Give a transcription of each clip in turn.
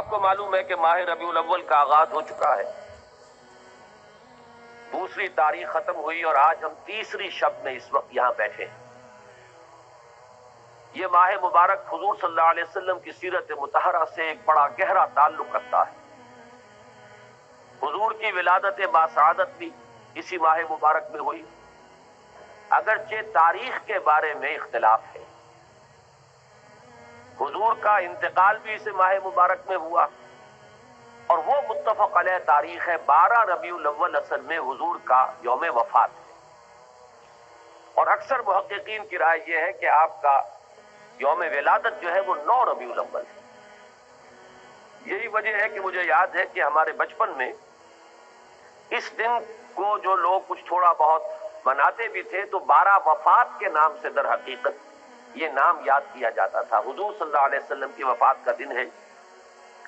آپ کو معلوم ہے کہ ماہ ربیع الاول کا آغاز ہو چکا ہے، دوسری تاریخ ختم ہوئی اور آج ہم تیسری شب میں اس وقت یہاں بیٹھے ہیں۔ یہ ماہ مبارک حضور صلی اللہ علیہ وسلم کی سیرت مطہرہ سے ایک بڑا گہرا تعلق رکھتا ہے۔ حضور کی ولادت باسعادت بھی اسی ماہ مبارک میں ہوئی، اگرچہ تاریخ کے بارے میں اختلاف ہے۔ حضور کا انتقال بھی اس ماہ مبارک میں ہوا، اور وہ متفق علیہ تاریخ ہے 12 ربیع الاول اصل میں حضور کا یوم وفات ہے، اور اکثر محققین کی رائے یہ ہے کہ آپ کا یوم ولادت جو ہے وہ 9 ربیع الاول ہے۔ یہی وجہ ہے کہ مجھے یاد ہے کہ ہمارے بچپن میں اس دن کو جو لوگ کچھ تھوڑا بہت مناتے بھی تھے تو 12 وفات کے نام سے در حقیقت یہ نام یاد کیا جاتا تھا۔ حضور صلی اللہ علیہ وسلم کی وفات کا دن ہے،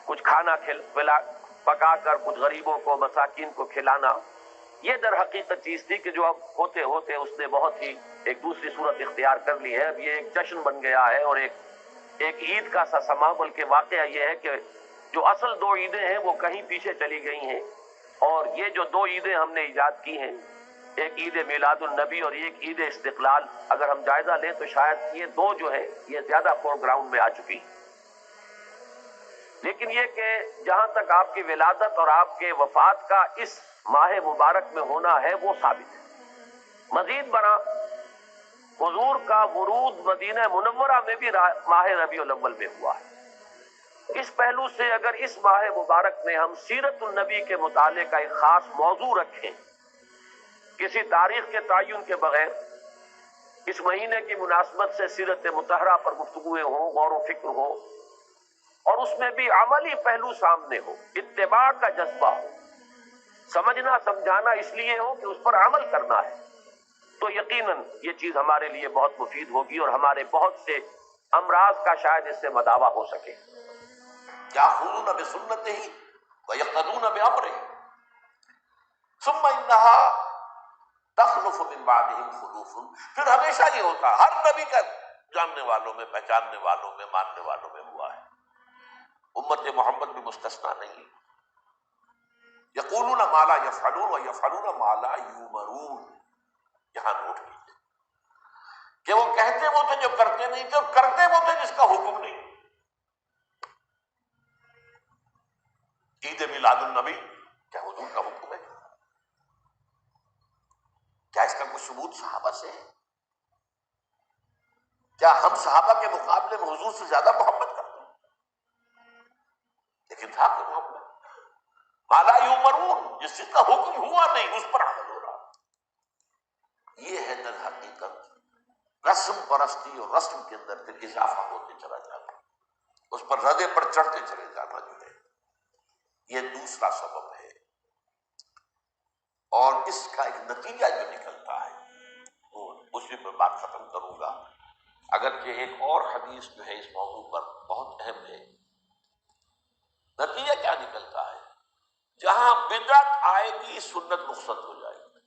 کچھ کھانا پکا کر کچھ غریبوں کو مساکین کو کھلانا، یہ در حقیقت چیز تھی کہ جو اب ہوتے ہوتے اس نے بہت ہی ایک دوسری صورت اختیار کر لی ہے۔ اب یہ ایک جشن بن گیا ہے اور ایک عید کا سا سما، بلکہ واقعہ یہ ہے کہ جو اصل 2 عیدیں ہیں وہ کہیں پیچھے چلی گئی ہیں، اور یہ جو 2 عیدیں ہم نے ایجاد کی ہیں، ایک عید میلاد النبی اور ایک عید استقلال، اگر ہم جائزہ لیں تو شاید یہ 2 جو ہے یہ زیادہ فور گراؤنڈ میں آ چکی ہیں۔ لیکن یہ کہ جہاں تک آپ کی ولادت اور آپ کے وفات کا اس ماہ مبارک میں ہونا ہے وہ ثابت ہے۔ مزید برآں حضور کا ورود مدینہ منورہ میں بھی ماہ ربیع الاول میں ہوا ہے۔ اس پہلو سے اگر اس ماہ مبارک میں ہم سیرت النبی کے مطالعے کا ایک خاص موضوع رکھیں، کسی تاریخ کے تعین کے بغیر اس مہینے کی مناسبت سے سیرت مطہرہ پر گفتگویں ہوں، غور و فکر ہو، اور اس میں بھی عملی پہلو سامنے ہو، اتباع کا جذبہ ہو، سمجھنا سمجھانا اس لیے ہو کہ اس پر عمل کرنا ہے، تو یقیناً یہ چیز ہمارے لیے بہت مفید ہوگی اور ہمارے بہت سے امراض کا شاید اس سے مداوع ہو سکے۔ یاخذون بسنتہ ویقتدون بامرہ ثم انہا تخلف من بعدہم خلوف۔ پھر ہمیشہ یہ ہوتا، ہر نبی کا جاننے والوں میں، پہچاننے والوں میں، ماننے والوں میں ہوا ہے، امت محمد بھی مستثنا نہیں۔ یقولون ما لا یفعلون ویفعلون ما لا یؤمرون۔ یہاں نوٹ کیجیے کہ وہ کہتے وہ تھے جو کرتے نہیں تھے، اور کرتے وہ تھے جس کا حکم نہیں۔ عید میلاد النبی کیا حضور کا حکم ہے؟ کیا اس کا کوئی ثبوت صحابہ سے ہے؟ کیا ہم صحابہ کے مقابلے میں حضور سے زیادہ محبت کرتے ہیں؟ لیکن تھا کہ محبت ما لا یؤمرون، جس چیز کا حکم ہوا نہیں اس پر عمل ہو رہا۔ یہ ہے در حقیقت رسم پرستی، اور رسم کے اندر پھر اضافہ ہوتے چلا جاتا، اس پر ردے پر چڑھتے چلے جانا جو ہے، یہ دوسرا سبب ہے۔ اور اس کا ایک نتیجہ جو نکلتا ہے وہ اسی پر بات ختم کروں گا، اگرچہ ایک اور حدیث جو ہے اس موضوع پر بہت اہم ہے۔ نتیجہ کیا نکلتا ہے؟ جہاں بدعت آئے گی سنت رخصت ہو جائے گی۔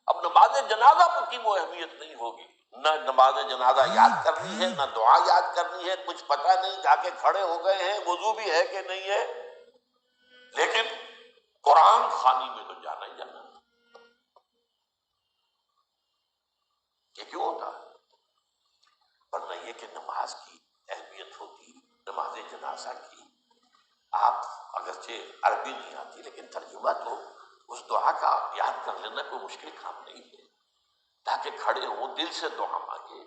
اب نماز جنازہ کی وہ اہمیت نہیں ہوگی، نہ نماز جنازہ یاد کرنی ہے، نہ دعا یاد کرنی ہے، کچھ پتہ نہیں، جا کے کھڑے ہو گئے ہیں، وضو بھی ہے کہ نہیں ہے، لیکن قرآن خوانی میں تو جانا ہی جانا۔ یہ کیوں ہوتا ہے؟ ورنہ یہ کہ نماز کی اہمیت ہوتی، نماز جنازہ کی، آپ اگرچہ عربی نہیں آتی لیکن ترجمہ تو اس دعا کا یاد کر لینا کوئی مشکل کام نہیں ہے، تاکہ کھڑے ہوں دل سے دعا مانگے۔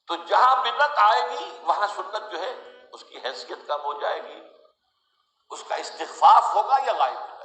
تو جہاں بدعت آئے گی وہاں سنت جو ہے اس کی حیثیت کم ہو جائے گی، اس کا استخفاف ہوگا یا غائب ہو جائے گا۔